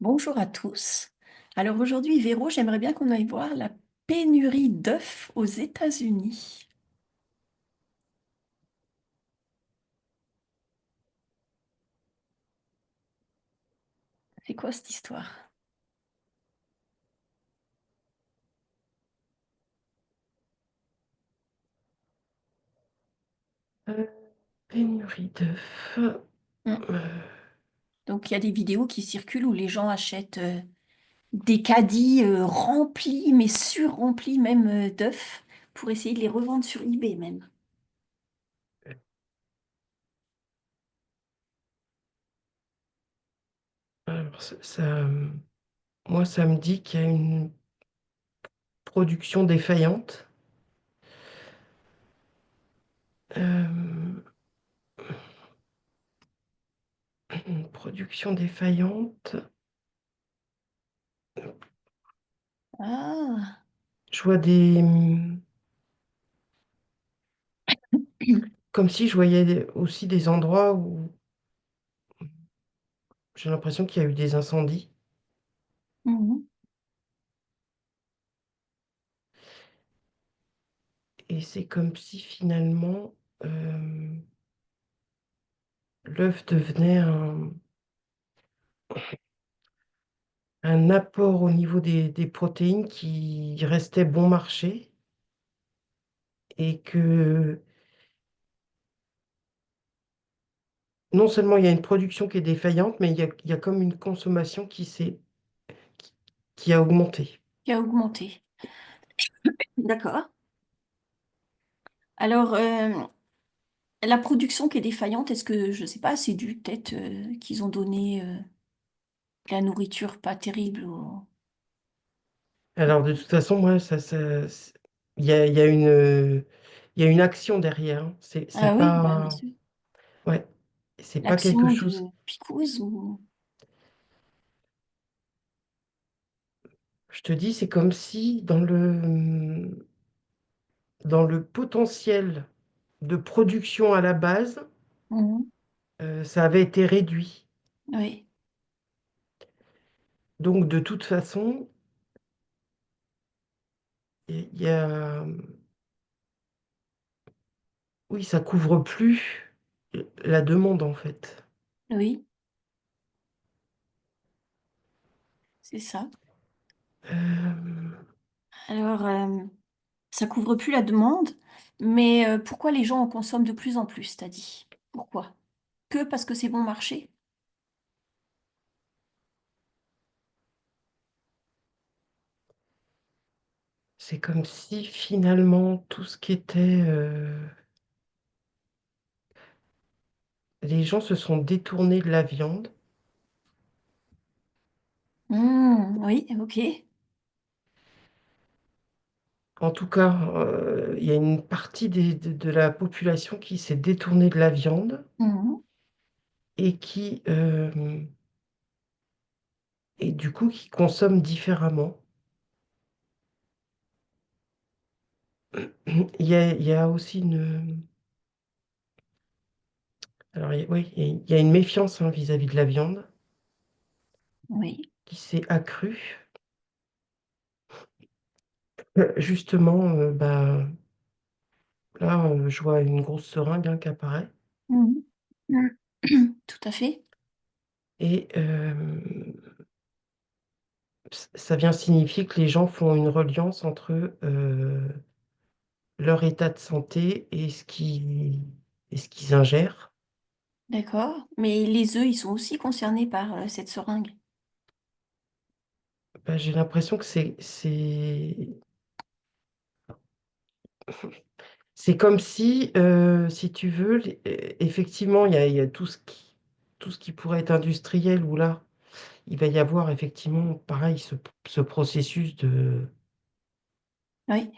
Bonjour à tous. Alors aujourd'hui, Véro, j'aimerais bien qu'on aille voir la pénurie d'œufs aux États-Unis. C'est quoi cette histoire? Euh, Pénurie d'œufs. Hmm. Euh, Donc il y a des vidéos qui circulent où les gens achètent des caddies remplis, mais sur-remplis même d'œufs, pour essayer de les revendre sur eBay même. alors, moi, ça me dit qu'il y a une production défaillante. Euh, une production défaillante. Ah, Je vois comme si je voyais aussi des endroits où j'ai l'impression qu'il y a eu des incendies. mhm. Et c'est comme si finalement euh, l'œuf devenait un apport au niveau des protéines qui restait bon marché et que non seulement il y a une production qui est défaillante, mais il y a comme une consommation qui, qui a augmenté. Qui a augmenté. D'accord. Alors, la production qui est défaillante, est-ce que, je ne sais pas, c'est dû peut-être qu'ils ont donné la nourriture pas terrible Alors de toute façon, moi, il y a une action derrière, hein. C'est Ah oui, bah, bien pas, sûr. ouais, c'est pas quelque L'action chose. de Picouz ou... Je te dis, c'est comme si dans le potentiel de production à la base, Mhm. ça avait été réduit. Oui, Donc de toute façon, il y a, oui, ça couvre plus la demande en fait. oui, c'est ça. Euh, Alors, ça couvre plus la demande, mais pourquoi les gens en consomment de plus en plus, t'as dit? Pourquoi? Que parce que c'est bon marché? c'est comme si finalement tout ce qui était... les gens se sont détournés de la viande. Oui, ok. En tout cas, il y a une partie de la population qui s'est détournée de la viande Mhm. et du coup qui consomme différemment. Il y a aussi alors oui, il y a une méfiance, hein, vis-à-vis de la viande Oui. qui s'est accrue. Justement, bah, là, je vois une grosse seringue, hein, qui apparaît. Mhm. Mhm. Tout à fait. Et ça vient signifier que les gens font une reliance entre leur état de santé et ce qu'ils ingèrent. D'accord. Mais les œufs, ils sont aussi concernés par cette seringue. Bah, j'ai l'impression que c'est comme si tu veux, effectivement, il y a tout ce qui pourrait être industriel, où là, il va y avoir effectivement, pareil, ce processus Oui.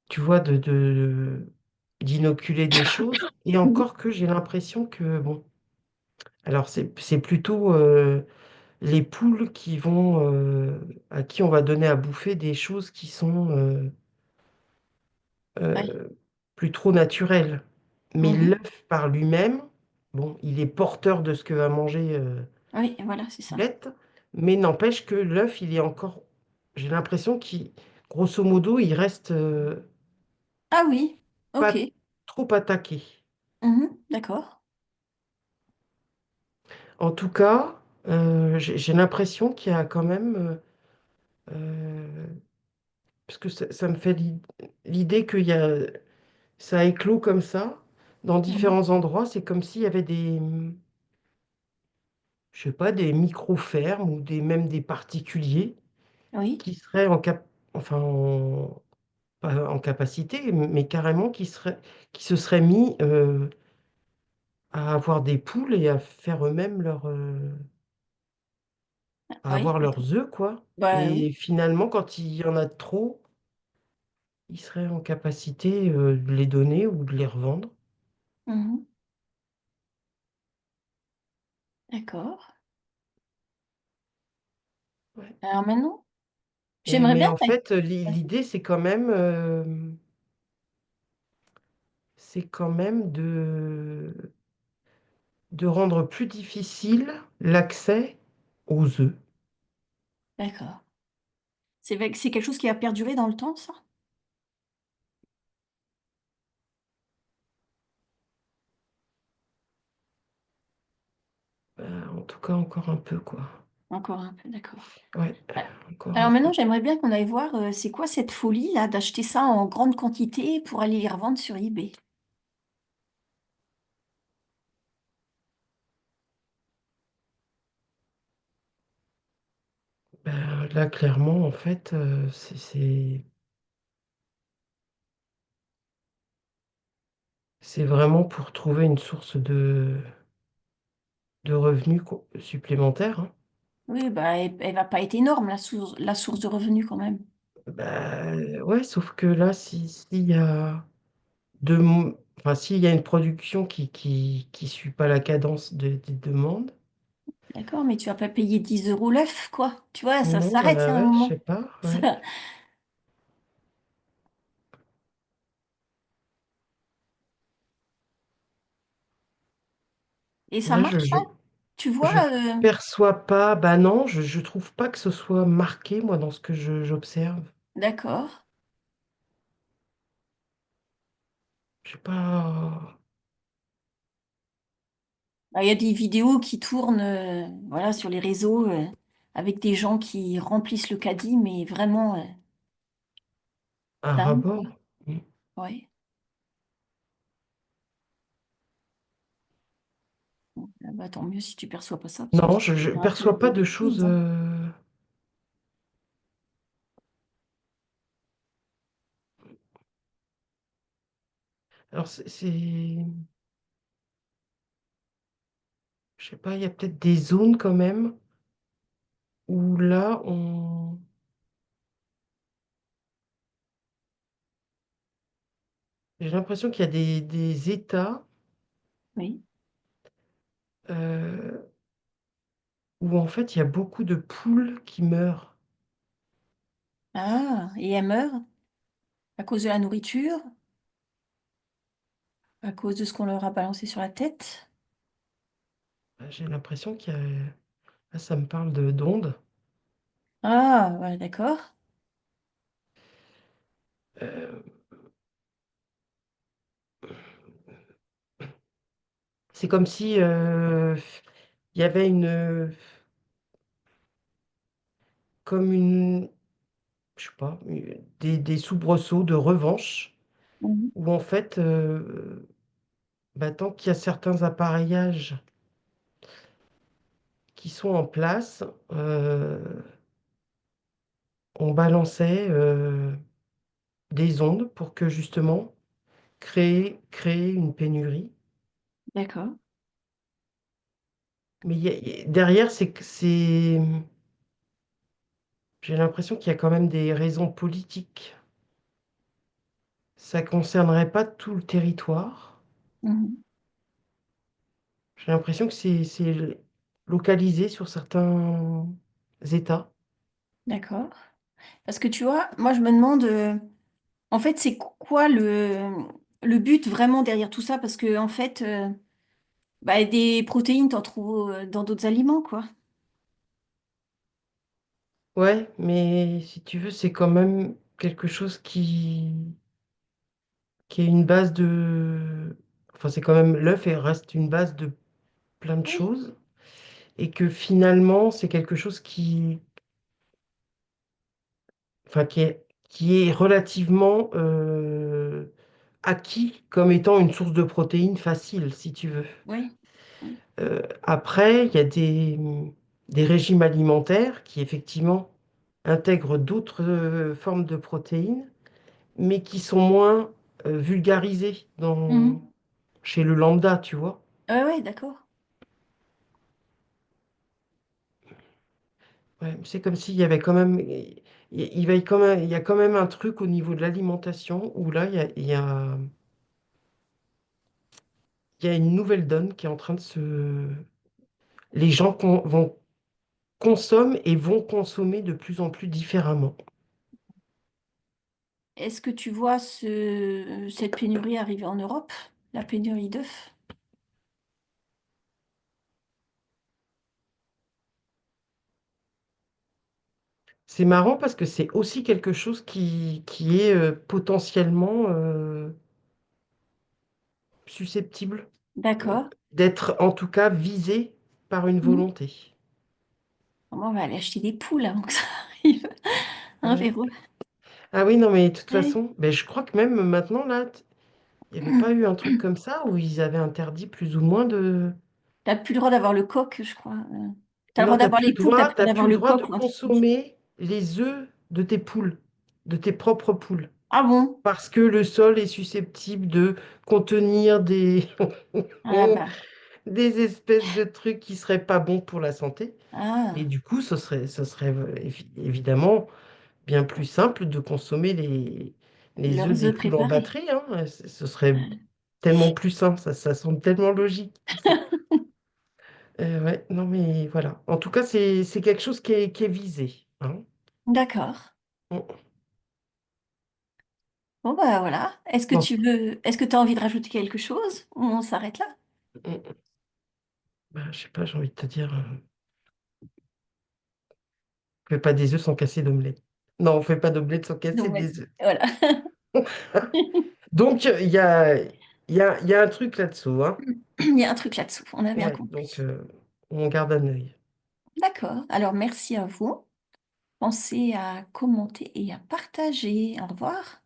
tu vois, d'inoculer des choses. Et Mhm. encore que j'ai l'impression que, bon, alors c'est plutôt les poules à qui on va donner à bouffer des choses qui sont Oui. euh, plus trop naturelles. Mais Mhm. l'œuf par lui-même, bon, il est porteur de ce que va manger Oui, voilà, c'est ça. Poulette, Mais n'empêche que l'œuf, il est encore, j'ai l'impression qu'il, grosso modo, il reste Ah oui, ok. pas trop attaqué. Mhm, d'accord. En tout cas, j'ai l'impression qu'il y a quand même, euh, parce que ça me fait l'idée qu'il y a, ça éclot comme ça dans Mhm, différents endroits. C'est comme s'il y avait des, je sais pas, des micro-fermes ou même des particuliers oui. qui seraient enfin, pas en capacité, mais carrément qui se seraient mis à avoir des poules et à faire eux-mêmes à Oui, avoir ok. leurs œufs, quoi. Bah Et oui. finalement, quand il y en a trop, ils seraient en capacité de les donner ou de les revendre. Mhm, d'accord. Ouais. Alors maintenant, Et, j'aimerais mais bien. en fait, Vas-y. l'idée, c'est quand même de rendre plus difficile l'accès aux œufs. D'accord. C'est vrai que c'est quelque chose qui a perduré dans le temps, ça? En tout cas, encore un peu, quoi. Encore un peu, d'accord. Ouais, Euh, encore Alors un maintenant, peu. j'aimerais bien qu'on aille voir c'est quoi cette folie là d'acheter ça en grande quantité pour aller les revendre sur eBay. Ben, là, clairement, en fait, c'est vraiment pour trouver une source de revenus supplémentaires, hein. Oui, bah, elle va pas être énorme, la source de revenus quand même. Ben, ouais, sauf que là, s'il y a enfin, s'il y a une production qui suit pas la cadence des demandes, D'accord, mais tu vas pas payer 10 euros l'œuf, quoi. Tu vois, ça non, s'arrête bah à un ouais, je sais moment. pas, ouais. Ça- Et ça Là, marche, hein. Tu vois, je perçois pas, bah non, je trouve pas que ce soit marqué, moi, dans ce que j'observe. d'accord. Je sais pas. Ah, il y a des vidéos qui tournent voilà, sur les réseaux avec des gens qui remplissent le caddie, mais vraiment Un dingue, quoi. rapport? Mm. Ouais. Ah bah, tant mieux si tu perçois pas ça, parce que Non, ça je devient un peu perçois pas des de bêtises, choses. hein. Alors, je sais pas, il y a peut-être des zones quand même où là, j'ai l'impression qu'il y a des États Oui. euh, où en fait il y a beaucoup de poules qui meurent. Ah, et elle meurt à cause de la nourriture, à cause de ce qu'on leur a balancé sur la tête. J'ai l'impression qu'il y a. Là, ça me parle d'ondes. Ah, ouais, d'accord. Euh, c'est comme si il y avait comme une, je sais pas, des soubresauts de revanche Mhm. où en fait, bah, tant qu'il y a certains appareillages qui sont en place, on balançait des ondes pour que justement créer une pénurie. D'accord. Mais derrière, j'ai l'impression qu'il y a quand même des raisons politiques. Ça ne concernerait pas tout le territoire. Mhm. J'ai l'impression que c'est localisé sur certains États. D'accord. Parce que tu vois, moi je me demande, en fait, c'est quoi le but vraiment derrière tout ça? Parce que en fait, bah, des protéines, t'en trouves dans d'autres aliments, quoi. Ouais, mais si tu veux, c'est quand même quelque chose qui est une base de... Enfin, c'est quand même l'œuf et reste une base de plein de Oui, choses. Et que finalement, c'est quelque chose enfin, qui est relativement acquis comme étant une source de protéines facile, si tu veux. oui, oui. Après, il y a des régimes alimentaires qui effectivement intègrent d'autres formes de protéines, mais qui sont moins vulgarisées Mhm. chez le lambda, tu vois. Ouais, ouais, d'accord. Ouais, c'est comme s'il y avait quand même, il va y quand même, il y a quand même un truc au niveau de l'alimentation où là, il y a une nouvelle donne qui est en train de se... Les gens consomment et vont consommer de plus en plus différemment. Est-ce que tu vois cette pénurie arriver en Europe? La pénurie d'œufs? C'est marrant parce que c'est aussi quelque chose qui est potentiellement susceptible euh, D'accord. d'être en tout cas visé par une Mhm. volonté. Bon, on va aller acheter des poules avant que ça arrive. Hein, Ouais. Véro? Ah oui, non, mais de toute Ouais. façon, ben, je crois que même maintenant, là, il n'y avait pas eu un truc comme ça où ils avaient interdit plus ou moins de... T'as plus le droit d'avoir le coq, je crois. T'as le Non, droit d'avoir les poules, t'as plus le droit t'as plus d'avoir le le droit de coq ou un truc comme ça. consommer les œufs de tes poules, de tes propres poules, Ah bon? parce que le sol est susceptible de contenir Ah bah. des espèces de trucs qui seraient pas bons pour la santé. Mais Ah. du coup, ce serait évidemment bien plus simple de consommer les œufs Leurs des œufs poules en préparés. batterie, hein. Ce serait tellement plus simple, ça semble tellement logique, tout ça. Ouais, non mais voilà. En tout cas, c'est quelque chose qui est visé, hein. D'accord. Mm, Bon bah voilà. bon, Est-ce que tu as envie de rajouter quelque chose ou on s'arrête là? mm, bah, je sais pas, j'ai envie de te dire, on fait pas des œufs sans casser d'omelette. Non, on fait pas d'omelette sans casser Donc vas-y. des œufs. Voilà. Donc, il y a un truc là-dessous, hein. Il y a un truc là-dessous, on a bien Ouais, donc compris. on garde un œil. D'accord. Alors merci à vous. Pensez à commenter et à partager. Au revoir.